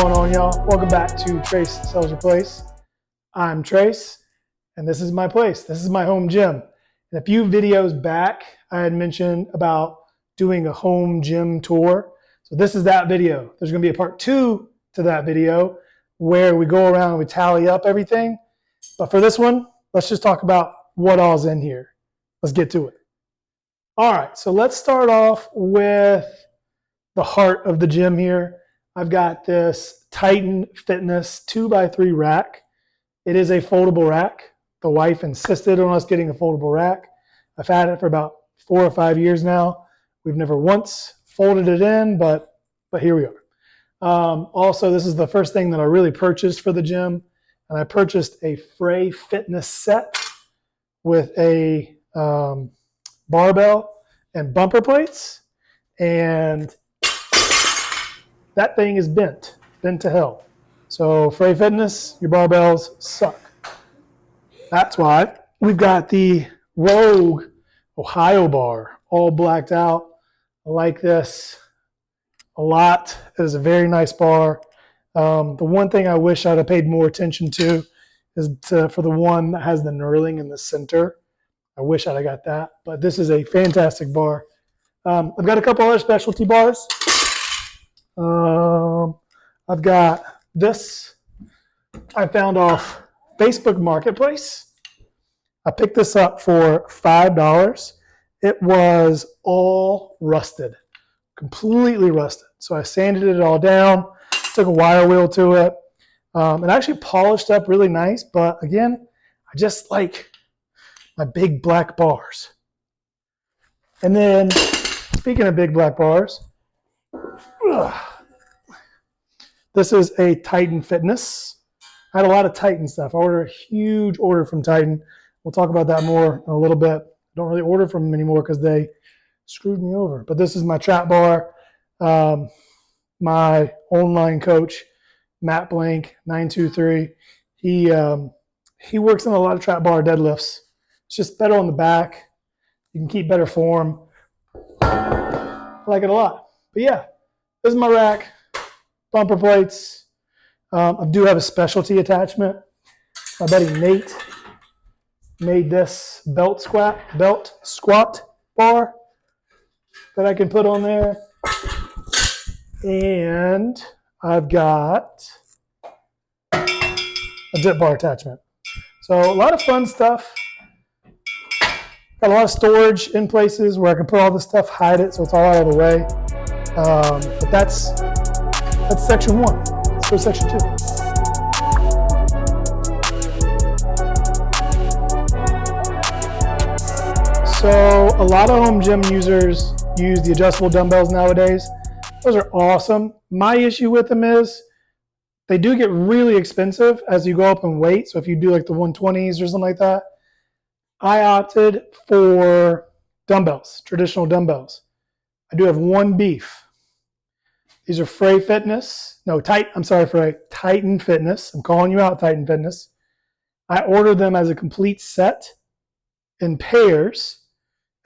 going on, y'all? Welcome back to Trace Sells Your Place. I'm Trace, and this is my place. This is my home gym. And a few videos back, I had mentioned about doing a home gym tour. So this is that video. There's going to be a part 2 to that video where we go around and we tally up everything. But for this one, let's just talk about what all's in here. Let's get to it. All right, so let's start off with the heart of the gym here. I've got this Titan Fitness 2x3 rack. It is a foldable rack. The wife insisted on us getting a foldable rack. I've had it for about 4 or 5 years now. We've never once folded it in, but here we are. Also, this is the first thing that I really purchased for the gym. And I purchased a Frey Fitness set with a barbell and bumper plates. And that thing is bent to hell. So Frey Fitness, your barbells suck. That's why we've got the Rogue Ohio bar all blacked out. I like this a lot. It is a very nice bar. The one thing I wish I'd have paid more attention to is for the one that has the knurling in the center. I wish I'd have got that, but this is a fantastic bar. I've got a couple other specialty bars. I've got this I found off Facebook Marketplace. I picked this up for $5. It was all rusted, completely rusted. So I sanded it all down, took a wire wheel to it. It actually polished up really nice, but again, I just like my big black bars. And then, speaking of big black bars, this is a Titan Fitness. I had a lot of Titan stuff. I ordered a huge order from Titan. We'll talk about that more in a little bit. I don't really order from them anymore because they screwed me over. But this is my trap bar. My online coach, Matt Blank, 923, he works in a lot of trap bar deadlifts. It's just better on the back. You can keep better form. I like it a lot. But yeah, this is my rack. Bumper plates. I do have a specialty attachment. My buddy Nate made this belt squat bar that I can put on there. And I've got a dip bar attachment. So a lot of fun stuff. Got a lot of storage in places where I can put all this stuff, hide it so it's all out of the way. But that's section 1. Let's go to section 2. So a lot of home gym users use the adjustable dumbbells nowadays. Those are awesome. My issue with them is they do get really expensive as you go up in weight. So if you do like the 120s or something like that, I opted for dumbbells, traditional dumbbells. I do have one beef. These are Frey Fitness. No, Titan Fitness. I'm calling you out, Titan Fitness. I ordered them as a complete set in pairs,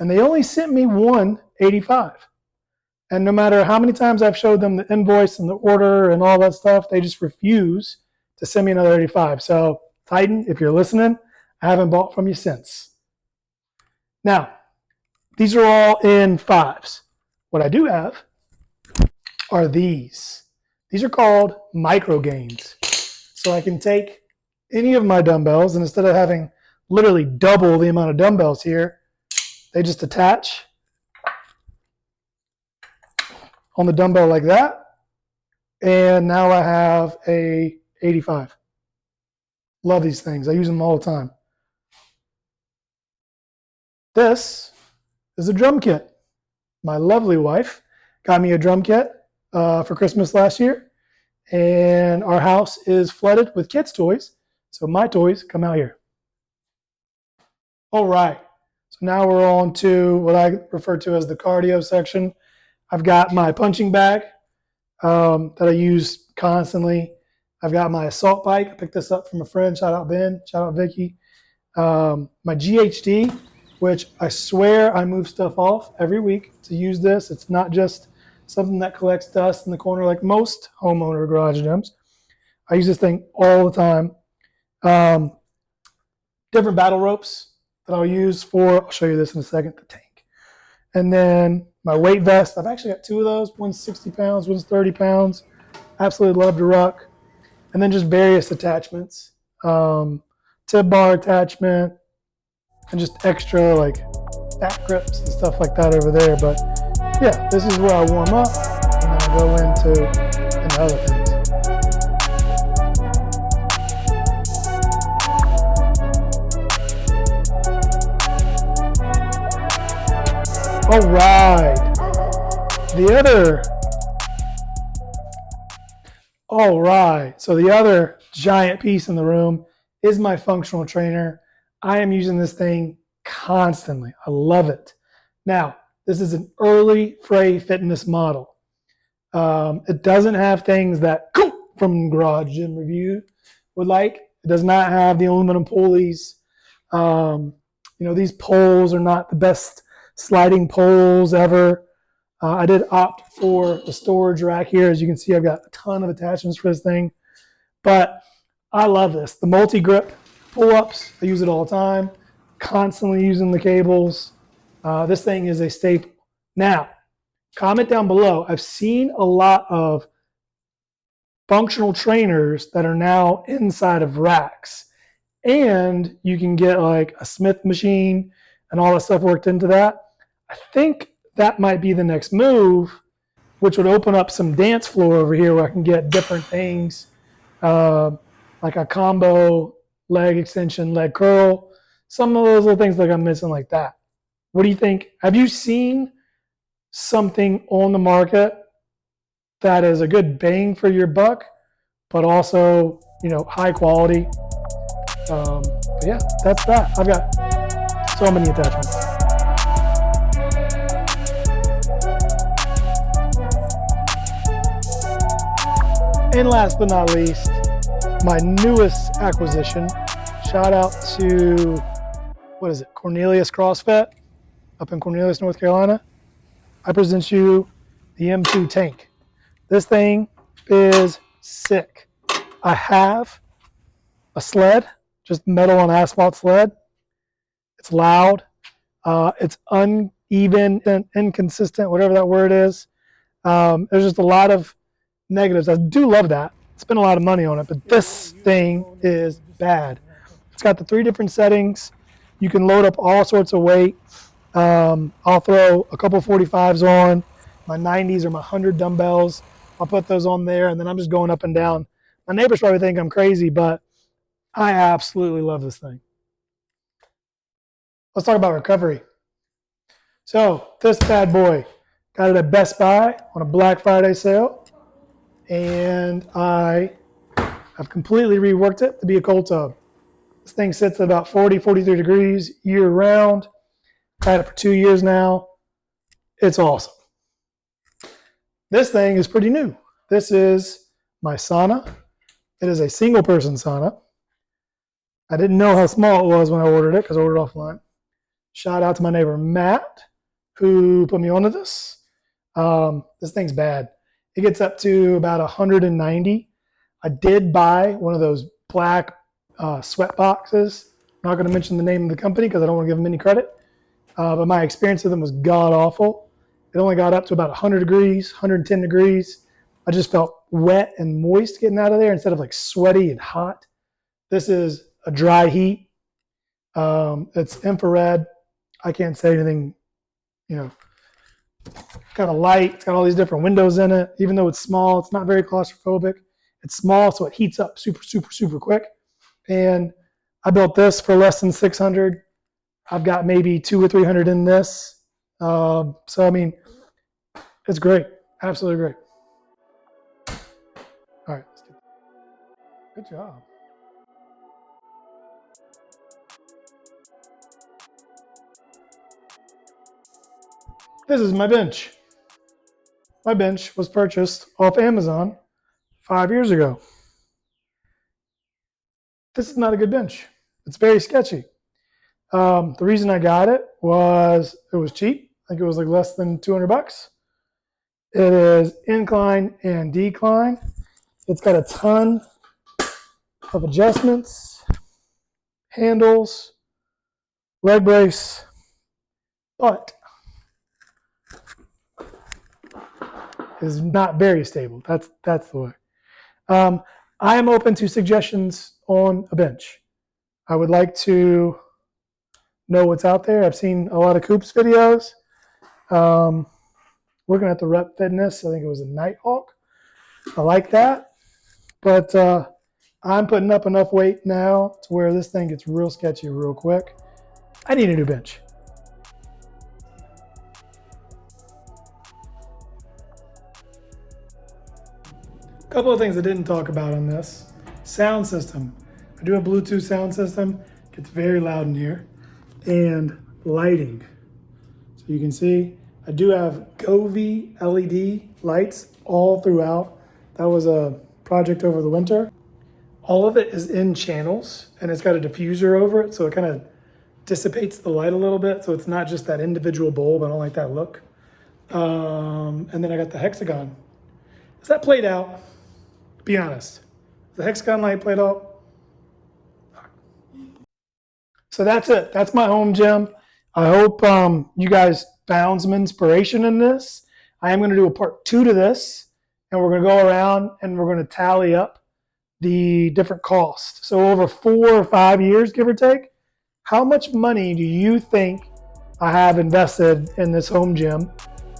and they only sent me one 85. And no matter how many times I've showed them the invoice and the order and all that stuff, they just refuse to send me another 85. So Titan, if you're listening, I haven't bought from you since. Now, these are all in 5s. What I do have are these. These are called micro gains. So I can take any of my dumbbells, and instead of having literally double the amount of dumbbells here, they just attach on the dumbbell like that. And now I have a 85. Love these things. I use them all the time. This is a drum kit. My lovely wife got me a drum kit for Christmas last year, and our house is flooded with kids' toys, so my toys come out here. All right, so now we're on to what I refer to as the cardio section. I've got my punching bag that I use constantly. I've got my assault bike. I picked this up from a friend. Shout out Ben. Shout out Vicky. My GHD, which I swear I move stuff off every week to use this. It's not just something that collects dust in the corner like most homeowner garage gyms. I use this thing all the time. Different battle ropes that I'll use for, I'll show you this in a second, the tank. And then my weight vest, I've actually got two of those. One's 60 pounds, one's 30 pounds. Absolutely love to ruck. And then just various attachments, tib bar attachment, and just extra like back grips and stuff like that over there. But yeah, this is where I warm up, and then I go into other things. All right. So the other giant piece in the room is my functional trainer. I am using this thing constantly. I love it. Now, this is an early fray fitness model. It doesn't have things that from Garage Gym Review would like. It does not have the aluminum pulleys. These poles are not the best sliding poles ever. I did opt for the storage rack here. As you can see, I've got a ton of attachments for this thing. But I love this. The multi-grip pull-ups, I use it all the time. Constantly using the cables. This thing is a staple. Now, comment down below. I've seen a lot of functional trainers that are now inside of racks. And you can get like a Smith machine and all that stuff worked into that. I think that might be the next move, which would open up some dance floor over here where I can get different things, like a combo leg extension, leg curl, some of those little things like I'm missing like that. What do you think? Have you seen something on the market that is a good bang for your buck, but also, high quality? But yeah, that's that. I've got so many attachments. And last but not least, my newest acquisition. Shout out to, Cornelius CrossFit up in Cornelius, North Carolina. I present you the M2 tank. This thing is sick. I have a sled, just metal on asphalt sled. It's loud. It's uneven and inconsistent, whatever that word is. There's just a lot of negatives. I do love that. Spent a lot of money on it, but this thing is bad. It's got the 3 different settings. You can load up all sorts of weight. I'll throw a couple 45s on. My 90s or my 100 dumbbells. I'll put those on there, and then I'm just going up and down. My neighbors probably think I'm crazy, but I absolutely love this thing. Let's talk about recovery. So this bad boy, got it at Best Buy on a Black Friday sale. And I have completely reworked it to be a cold tub. This thing sits at about 40, 43 degrees year round. I've had it for 2 years now. It's awesome. This thing is pretty new. This is my sauna. It is a single person sauna. I didn't know how small it was when I ordered it because I ordered offline. Shout out to my neighbor Matt who put me onto this. This thing's bad. It gets up to about 190. I did buy one of those black sweat boxes. I'm not going to mention the name of the company because I don't want to give them any credit. But my experience with them was god awful. It only got up to about 100 degrees, 110 degrees. I just felt wet and moist getting out of there instead of like sweaty and hot. This is a dry heat. It's infrared. I can't say anything, got a light. It's got all these different windows in it. Even though it's small, it's not very claustrophobic. It's small, so it heats up super, super, super quick. And I built this for less than 600. I've got maybe 200 or 300 in this. So, I mean, it's great. Absolutely great. All right. Good job. This is my bench. My bench was purchased off Amazon 5 years ago. This is not a good bench. It's very sketchy. The reason I got it was cheap. I think it was like less than $200. It is incline and decline. It's got a ton of adjustments, handles, leg brace, but is not very stable. That's the way. I am open to suggestions on a bench. I would like to know what's out there. I've seen a lot of Coops videos. Looking at the Rep Fitness, I think it was a Nighthawk. I like that. But I'm putting up enough weight now to where this thing gets real sketchy real quick. I need a new bench. A couple of things I didn't talk about on this. Sound system. I do a Bluetooth sound system. It gets very loud in here. And lighting. So you can see I do have Govee LED lights all throughout. That was a project over the winter. All of it is in channels and it's got a diffuser over it, so it kind of dissipates the light a little bit, so it's not just that individual bulb. I don't like that look. And then I got the hexagon. Is that played out? Be honest. Is the hexagon light played out? So that's it. That's my home gym. I hope you guys found some inspiration in this. I am going to do a part 2 to this, and we're going to go around and we're going to tally up the different costs. So over 4 or 5 years, give or take, how much money do you think I have invested in this home gym?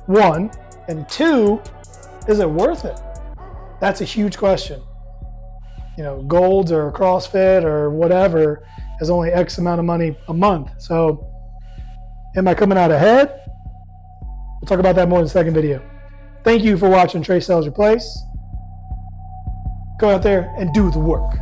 1, and 2, is it worth it? That's a huge question. You know, Golds or CrossFit or whatever is only X amount of money a month. So am I coming out ahead? We'll talk about that more in the second video. Thank you for watching Trace Sells Your Place. Go out there and do the work.